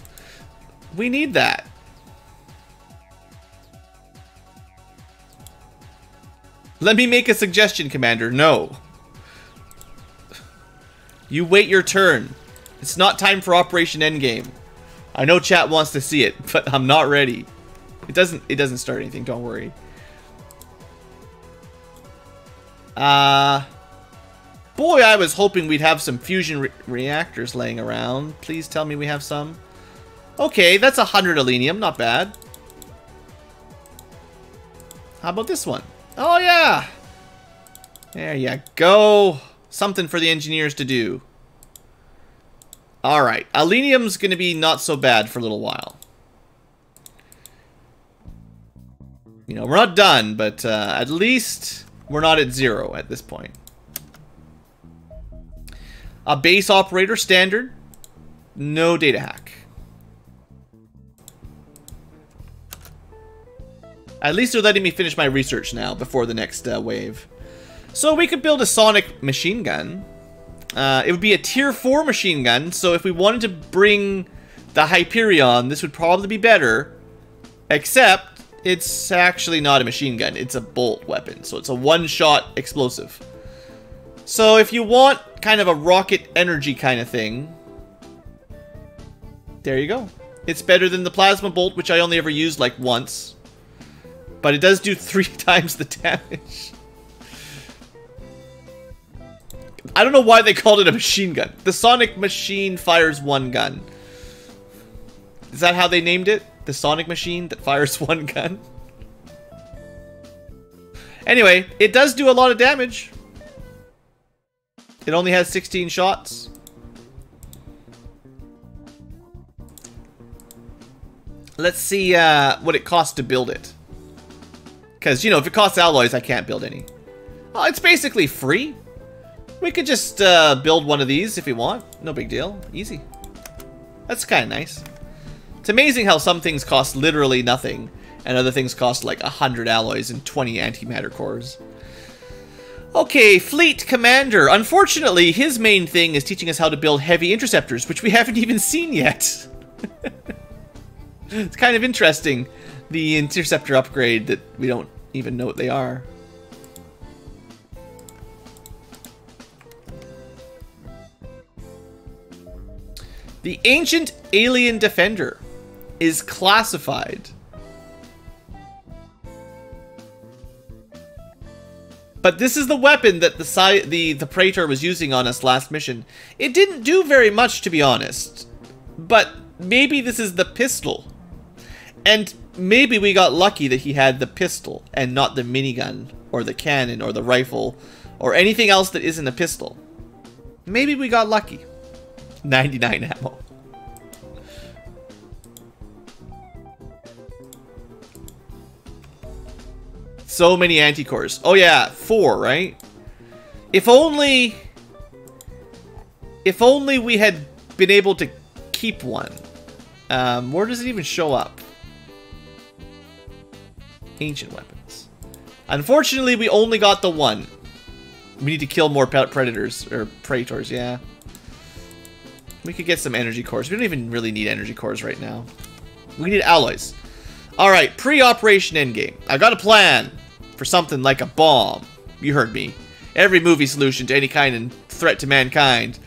We need that. Let me make a suggestion, Commander. No. You wait your turn. It's not time for Operation Endgame. I know chat wants to see it, but I'm not ready. It doesn't start anything, don't worry. Boy, I was hoping we'd have some fusion reactors laying around. Please tell me we have some. Okay, that's 100 alenium, not bad. How about this one? Oh yeah! There you go. Something for the engineers to do. Alright, alenium's gonna be not so bad for a little while. You know, we're not done, but at least we're not at 0 at this point. A base operator standard. No data hack. At least they're letting me finish my research now before the next wave. So we could build a sonic machine gun. It would be a tier 4 machine gun, so if we wanted to bring the Hyperion, this would probably be better. Except, it's actually not a machine gun, it's a bolt weapon, so it's a one-shot explosive. So if you want kind of a rocket energy kind of thing, there you go. It's better than the plasma bolt, which I only ever used like once. But it does do 3 times the damage. I don't know why they called it a machine gun. The sonic machine fires 1 gun. Is that how they named it? The sonic machine that fires 1 gun? Anyway, it does do a lot of damage. It only has 16 shots. Let's see what it costs to build it. Because, you know, if it costs alloys, I can't build any. Oh, it's basically free. We could just build one of these if we want. No big deal. Easy. That's kind of nice. It's amazing how some things cost literally nothing, and other things cost like 100 alloys and 20 antimatter cores. Okay, Fleet Commander. Unfortunately, his main thing is teaching us how to build heavy interceptors, which we haven't even seen yet. It's kind of interesting, the interceptor upgrade that we don't even know what they are. The Ancient Alien Defender is classified. But this is the weapon that the Praetor was using on us last mission. It didn't do very much, to be honest. But maybe this is the pistol. And maybe we got lucky that he had the pistol and not the minigun or the cannon or the rifle or anything else that isn't a pistol. Maybe we got lucky. 99 ammo. So many anticores. Oh yeah, 4, right? If only we had been able to keep one. Where does it even show up? Ancient weapons. Unfortunately, we only got the 1. We need to kill more predators or praetors, yeah. We could get some energy cores. We don't even really need energy cores right now. We need alloys. Alright, pre-Operation Endgame. I got a plan for something like a bomb. You heard me. Every movie solution to any kind of threat to mankind.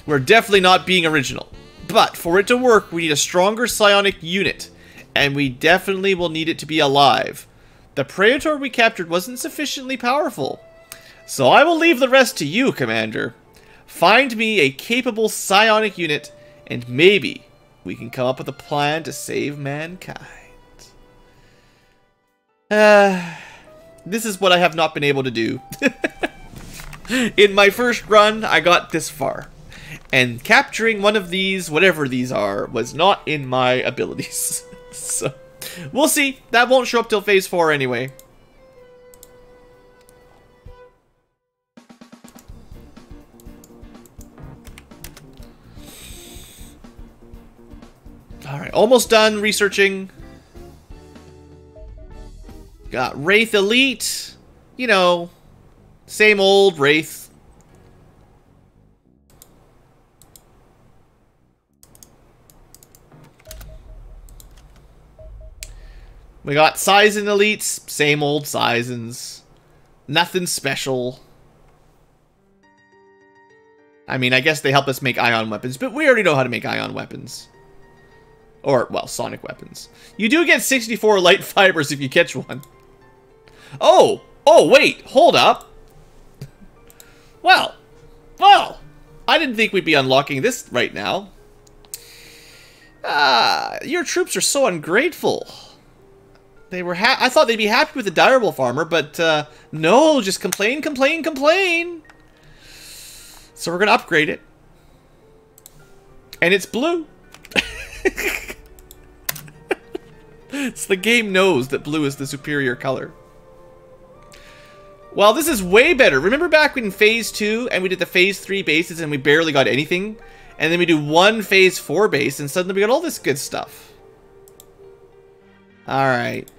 We're definitely not being original. But for it to work, we need a stronger psionic unit. And we definitely will need it to be alive. The Praetor we captured wasn't sufficiently powerful. So I will leave the rest to you, Commander. Find me a capable psionic unit, and maybe we can come up with a plan to save mankind. This is what I have not been able to do. In my first run, I got this far. And capturing one of these, whatever these are, was not in my abilities. So, we'll see. That won't show up till phase 4 anyway. Alright, almost done researching. Got Wraith Elite. You know, same old Wraith. We got Sizen Elites. Same old Sizens. Nothing special. I mean, I guess they help us make ion weapons, but we already know how to make ion weapons. Or, well, sonic weapons. You do get 64 light fibers if you catch one. Oh! Oh, wait! Hold up! Well, I didn't think we'd be unlocking this right now. Your troops are so ungrateful. They were I thought they'd be happy with the direwolf armor, but no, just complain, complain, complain. So we're gonna upgrade it. And it's blue. So the game knows that blue is the superior color. Well, this is way better. Remember back in phase 2 and we did the phase 3 bases and we barely got anything? And then we do one phase 4 base and suddenly we got all this good stuff. Alright.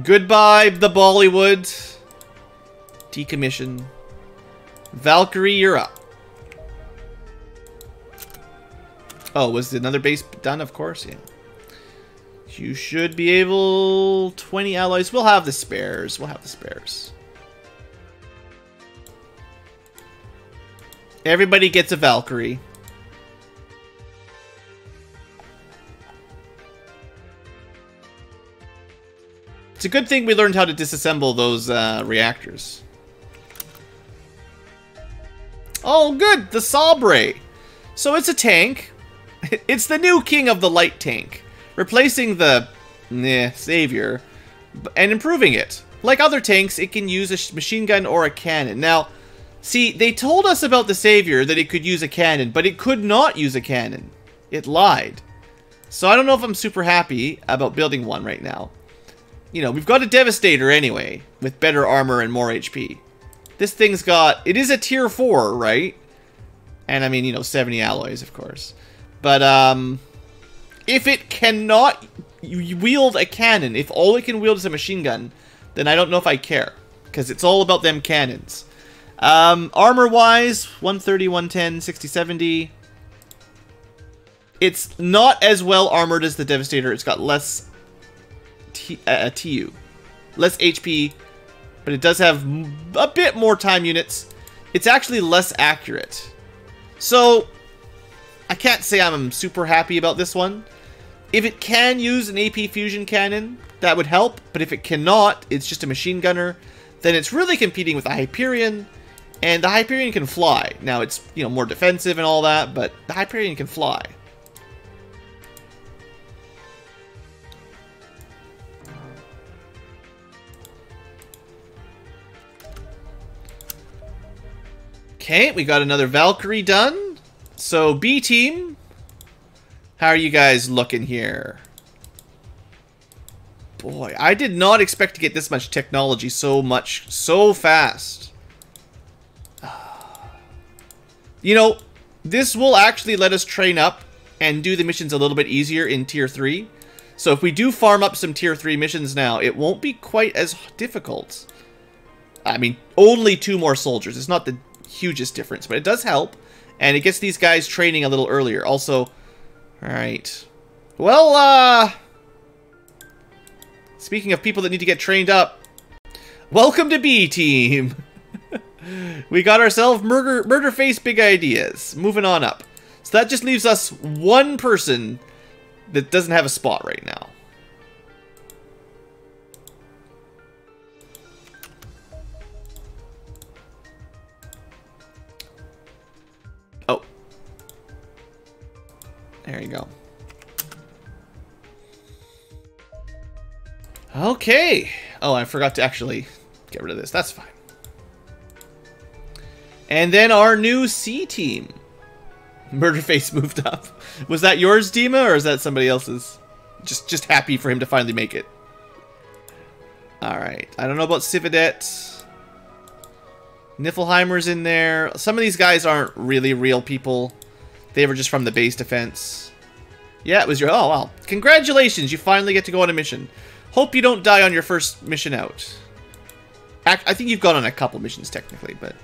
Goodbye, the Bollywood. Decommission. Valkyrie, you're up. Oh, was another base done? Of course, yeah. You should be able... 20 alloys. We'll have the spares. We'll have the spares. Everybody gets a Valkyrie. It's a good thing we learned how to disassemble those reactors. Oh, good! The Sabre! So it's a tank. It's the new king of the light tank. Replacing the Savior and improving it. Like other tanks, it can use a machine gun or a cannon. Now, see, they told us about the Savior that it could use a cannon, but it could not use a cannon. It lied. So I don't know if I'm super happy about building one right now. You know, we've got a Devastator anyway, with better armor and more HP. This thing's got... It is a tier 4, right? And I mean, you know, 70 alloys, of course. But, if it cannot wield a cannon, if all it can wield is a machine gun, then I don't know if I care. Because it's all about them cannons. Armor-wise, 130, 110, 60, 70. It's not as well armored as the Devastator. It's got less TU. Less HP. But it does have a bit more time units. It's actually less accurate. So, I can't say I'm super happy about this one. If it can use an AP fusion cannon, that would help. But if it cannot, it's just a machine gunner, then it's really competing with the Hyperion. And the Hyperion can fly. Now, it's, you know, more defensive and all that, but the Hyperion can fly. Okay, we got another Valkyrie done. So, B team, how are you guys looking here? Boy, I did not expect to get this much technology so fast. You know, this will actually let us train up and do the missions a little bit easier in Tier 3. So if we do farm up some Tier 3 missions now, it won't be quite as difficult. I mean, only 2 more soldiers. It's not the hugest difference, but it does help. And it gets these guys training a little earlier. Also, alright. Well, speaking of people that need to get trained up, welcome to B Team! We got ourselves murder face big ideas. Moving on up. So that just leaves us one person that doesn't have a spot right now. Oh. There you go. Okay. Oh, I forgot to actually get rid of this. That's fine. And then our new C team. Murderface moved up. Was that yours, Dima, or is that somebody else's? Just happy for him to finally make it. Alright. I don't know about Cividet. Niflheimer's in there. Some of these guys aren't really real people. They were just from the base defense. Yeah, it was your... Oh, well. Congratulations. You finally get to go on a mission. Hope you don't die on your first mission out. I think you've gone on a couple missions, technically, but...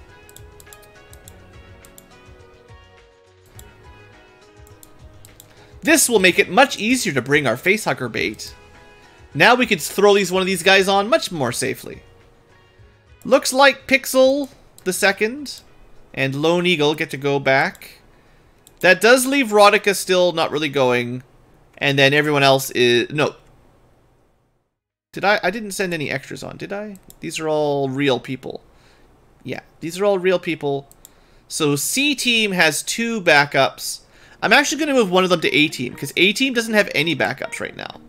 This will make it much easier to bring our facehugger bait. Now we could throw one of these guys on much more safely. Looks like Pixel the Second and Lone Eagle get to go back. That does leave Rodica still not really going. And then everyone else is... No. Did I didn't send any extras on, did I? These are all real people. Yeah, these are all real people. So C team has 2 backups. I'm actually going to move one of them to A team, because A team doesn't have any backups right now.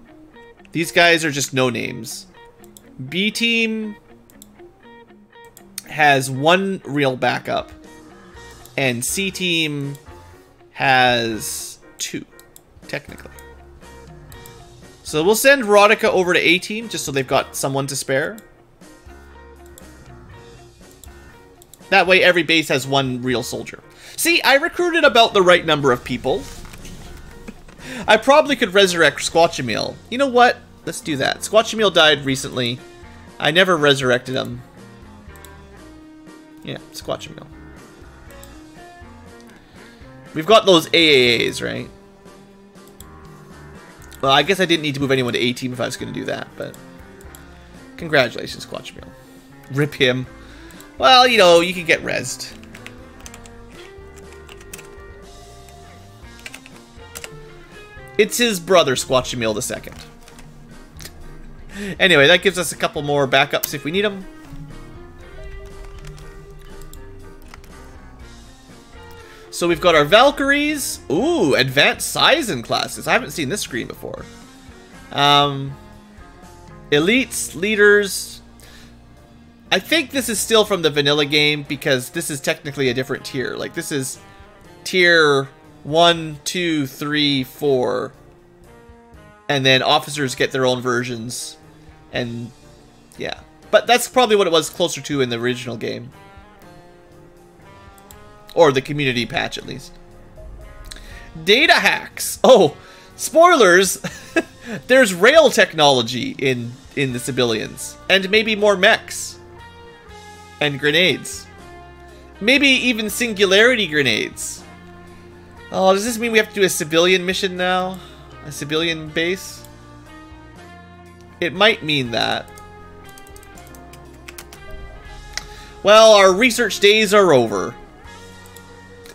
These guys are just no names. B team has 1 real backup, and C team has 2, technically. So we'll send Rodica over to A team, just so they've got someone to spare. That way every base has 1 real soldier. See, I recruited about the right number of people. I probably could resurrect Squatchamil. You know what? Let's do that. Squatchamil died recently. I never resurrected him. Yeah, Squatchamil. We've got those AAAs, right? Well, I guess I didn't need to move anyone to A team if I was going to do that, but... Congratulations, Squatchamil. Rip him. Well, you know, you can get rezzed. It's his brother, Squatchamil II. Anyway, that gives us a couple more backups if we need them. So we've got our Valkyries. Ooh, advanced Sizen classes. I haven't seen this screen before. Elites, leaders. I think this is still from the vanilla game because this is technically a different tier. Like, this is tier 1, 2, 3, 4. And then officers get their own versions. And, yeah. But that's probably what it was closer to in the original game. Or the community patch, at least. Data hacks. Oh, spoilers. There's rail technology in the civilians. And maybe more mechs. And grenades. Maybe even singularity grenades. Oh, does this mean we have to do a civilian mission now? A civilian base? It might mean that. Well, our research days are over.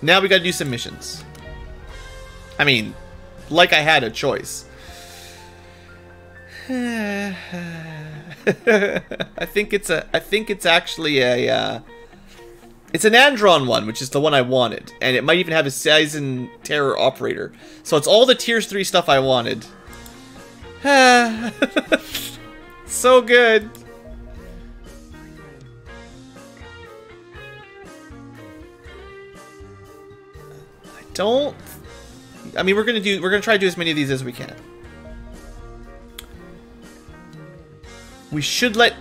Now we gotta do some missions. I mean, like I had a choice. I think it's actually a it's an Andron one, which is the one I wanted, and it might even have a Sizen Terror operator. So it's all the tier 3 stuff I wanted. So good. I mean, we're gonna try to do as many of these as we can. We should let...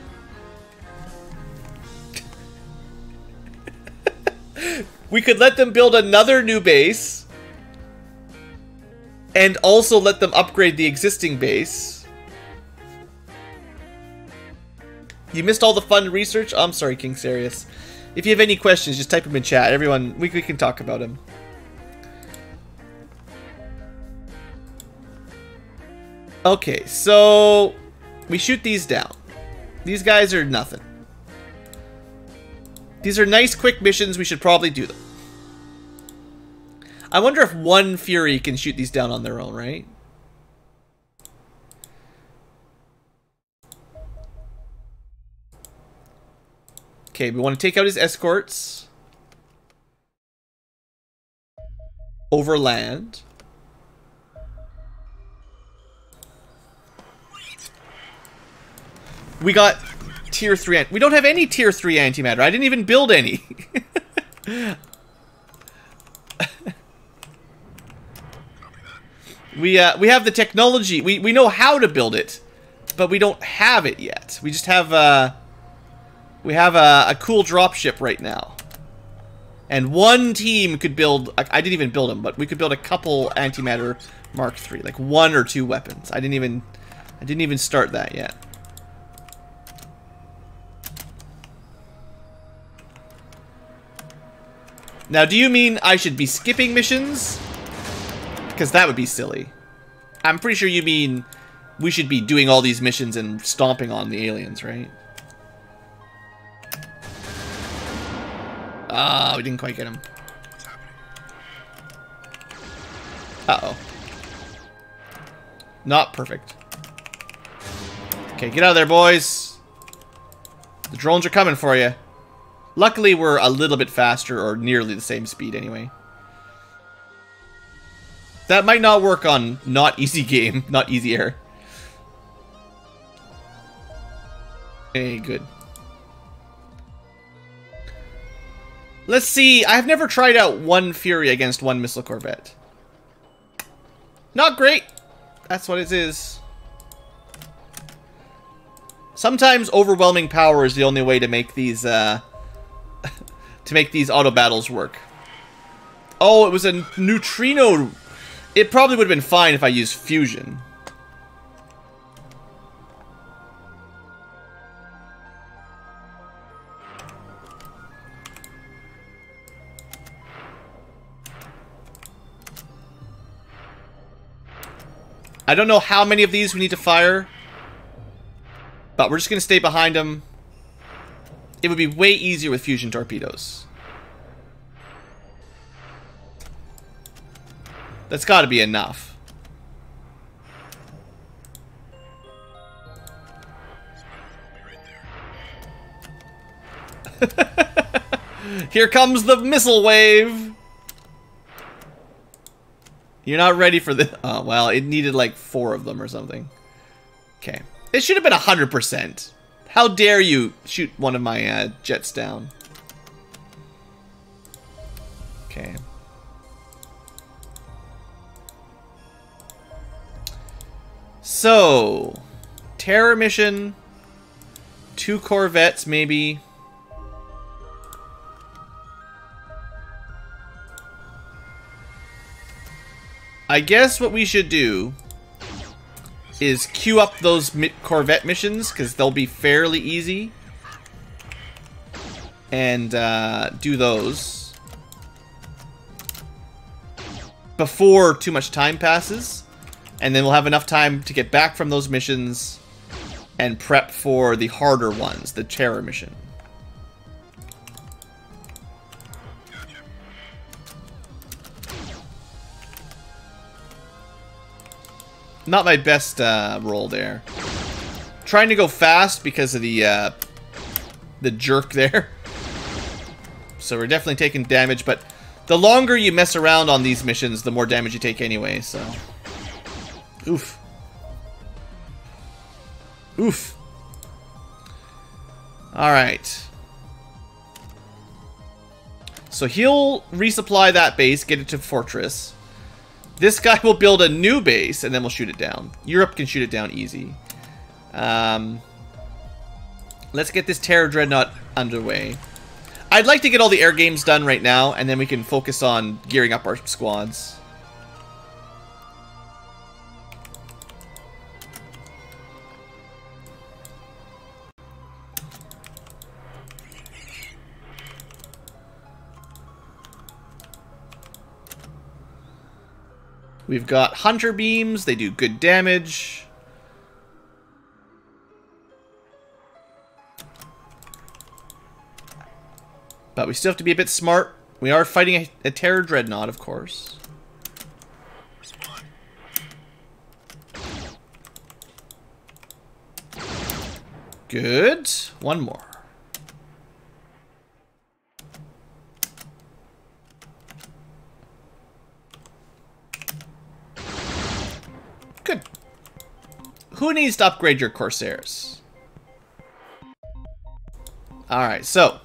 We could let them build another new base. And also let them upgrade the existing base. You missed all the fun research? Oh, I'm sorry, King Sarius. If you have any questions, just type them in chat. Everyone, we can talk about them. Okay, so we shoot these down. These guys are nothing. These are nice, quick missions. We should probably do them. I wonder if one Fury can shoot these down on their own, right? Okay, we want to take out his escorts. Over land. We got tier 3. We don't have any tier 3 antimatter. I didn't even build any. We have the technology. We know how to build it, but we don't have it yet. We just have we have a cool dropship right now. And one team could build... I didn't even build them, but we could build a couple Antimatter Mark III. Like 1 or 2 weapons. I didn't even start that yet. Now, do you mean I should be skipping missions? Because that would be silly. I'm pretty sure you mean we should be doing all these missions and stomping on the aliens, right? Ah, we didn't quite get him. Uh-oh. Not perfect. Okay, get out of there, boys. The drones are coming for you. Luckily, we're a little bit faster, or nearly the same speed anyway. That might not work on not easy game, not easier. Okay, good. Let's see. I've never tried out one Fury against one missile corvette. Not great. That's what it is. Sometimes overwhelming power is the only way to make these to make these auto battles work. Oh, it was a neutrino. It probably would have been fine if I used fusion. I don't know how many of these we need to fire, but we're just going to stay behind them. It would be way easier with fusion torpedoes. That's got to be enough. Here comes the missile wave. You're not ready for this. Oh, well, it needed like 4 of them or something. Okay. It should have been 100%. How dare you shoot one of my jets down. Okay. So, terror mission, 2 corvettes maybe. I guess what we should do is queue up those corvette missions, because they'll be fairly easy. And do those before too much time passes. And then we'll have enough time to get back from those missions and prep for the harder ones, the terror mission. Not my best roll there. Trying to go fast because of the jerk there. So we're definitely taking damage, but the longer you mess around on these missions, the more damage you take anyway, so... Oof. Oof. Alright. So he'll resupply that base, get it to Fortress. This guy will build a new base, and then we'll shoot it down. Europe can shoot it down easy. Let's get this Terror Dreadnought underway. I'd like to get all the air games done right now, and then we can focus on gearing up our squads. We've got Hunter Beams. They do good damage. But we still have to be a bit smart. We are fighting a Terror Dreadnought, of course. Good. One more. Good. Who needs to upgrade your Corsairs? Alright, so.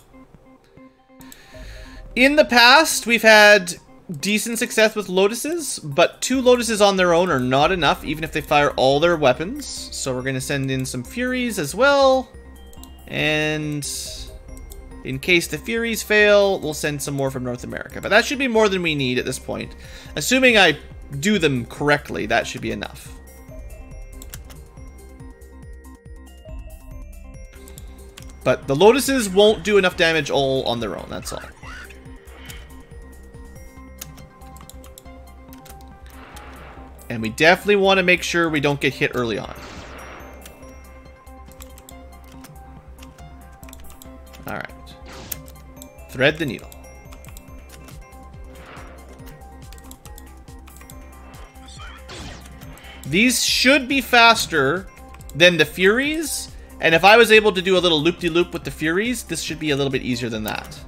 In the past, we've had decent success with Lotuses, but 2 Lotuses on their own are not enough, even if they fire all their weapons. So we're going to send in some Furies as well. And in case the Furies fail, we'll send some more from North America. But that should be more than we need at this point. Assuming I do them correctly, that should be enough. But the Lotuses won't do enough damage all on their own, that's all. And we definitely want to make sure we don't get hit early on. Alright. Thread the needle. These should be faster than the Furies. And if I was able to do a little loop-de-loop with the Furies, this should be a little bit easier than that.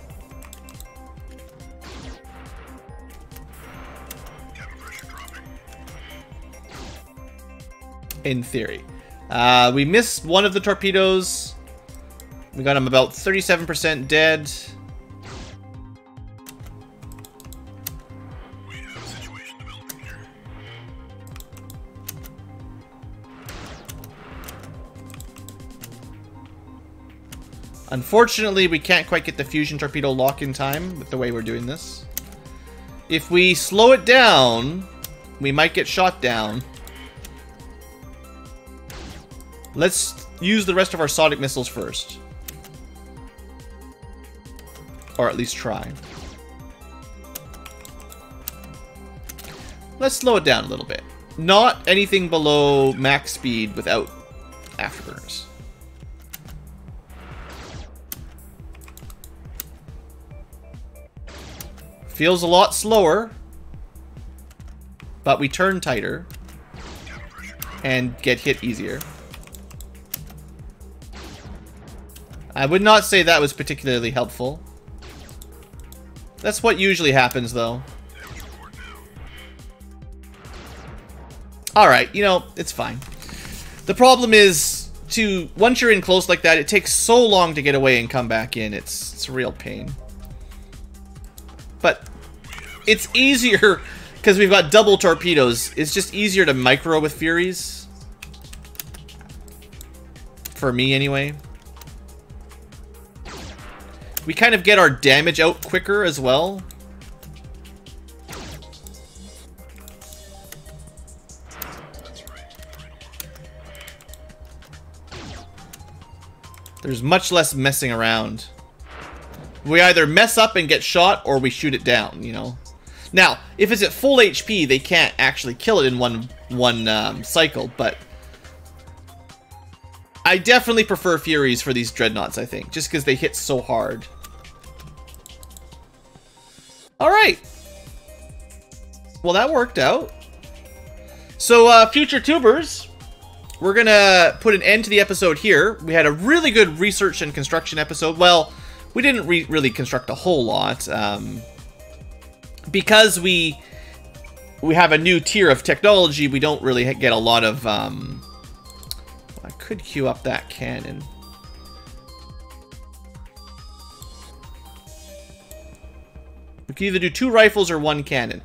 In theory. We missed one of the torpedoes. We got him about 37% dead. We have a situation developing here. Unfortunately, we can't quite get the fusion torpedo lock in time with the way we're doing this. If we slow it down, we might get shot down. Let's use the rest of our sonic missiles first. Or at least try. Let's slow it down a little bit. Not anything below max speed without afterburners. Feels a lot slower, but we turn tighter and get hit easier. I would not say that was particularly helpful. That's what usually happens, though. Alright, you know, it's fine. The problem is, once you're in close like that, it takes so long to get away and come back in. It's a real pain. But it's easier, because we've got double torpedoes. It's just easier to micro with Furies. For me, anyway. We kind of get our damage out quicker as well. There's much less messing around. We either mess up and get shot, or we shoot it down, you know. Now, if it's at full HP, they can't actually kill it in one cycle, but I definitely prefer Furies for these Dreadnoughts, I think, just because they hit so hard. Alright. Well, that worked out. So, future tubers, we're gonna put an end to the episode here. We had a really good research and construction episode. Well, we didn't really construct a whole lot. Because we have a new tier of technology, we don't really get a lot of... I could queue up that cannon. We can either do 2 rifles or 1 cannon.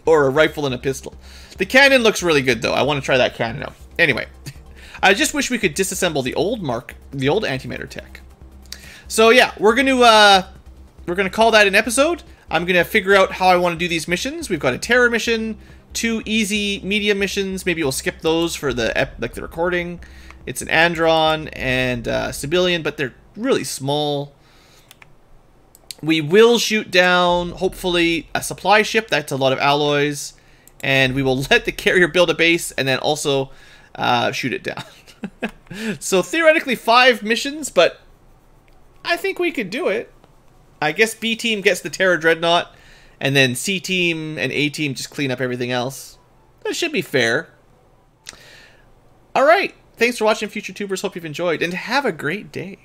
Or a rifle and a pistol. The cannon looks really good, though. I want to try that cannon out. Anyway, I just wish we could disassemble the old antimatter tech. So yeah, we're gonna call that an episode. I'm gonna figure out how I want to do these missions. We've got a terror mission, 2 easy medium missions. Maybe we'll skip those for the recording. It's an Andron and civilian, but they're really small. We will shoot down, hopefully, a supply ship. That's a lot of alloys. And we will let the carrier build a base and then also shoot it down. So theoretically 5 missions, but I think we could do it. I guess B team gets the Terror Dreadnought, and then C team and A team just clean up everything else. That should be fair. Alright, thanks for watching, Future Tubers. Hope you've enjoyed, and have a great day.